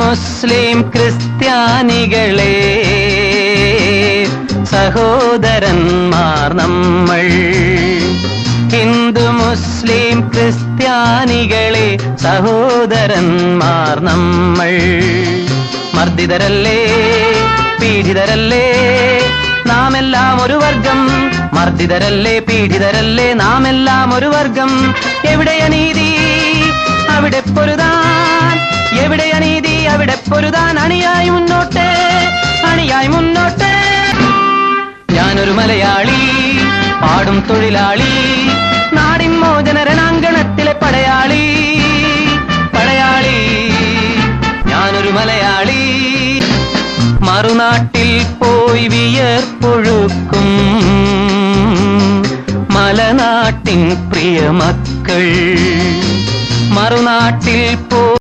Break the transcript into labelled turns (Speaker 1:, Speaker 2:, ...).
Speaker 1: മുസ്ലിം ക്രിസ്ത്യാനികളെ സഹോദരന്മാർ നമ്മൾ. ഹിന്ദു മുസ്ലിം ക്രിസ്ത്യാനികളെ സഹോദരന്മാർ നമ്മൾ. മർദ്ദിതരല്ലേ പീഡിതരല്ലേ നാമെല്ലാം ഒരു വർഗം. മർദ്ദിതരല്ലേ പീഡിതരല്ലേ നാമെല്ലാം ഒരു വർഗം. എവിടെ അനീതി അവിടെ പൊരുതാൻ, എവിടെ അനീതി അവിടെ പൊരുതാൻ. അണിയായി മുന്നോട്ട്, അണിയായി മുന്നോട്ട്. ഞാനൊരു മലയാളി, പാടും തൊഴിലാളി, നാടിൻ മോചന രണാങ്കണത്തിലെ പടയാളി, പടയാളി. ഞാനൊരു മലയാളി, മറുനാട്ടിൽ പോയി വിയർപ്പൊഴുക്കും മലനാട്ടിൻ പ്രിയ മക്കൾ. മറുനാട്ടിൽ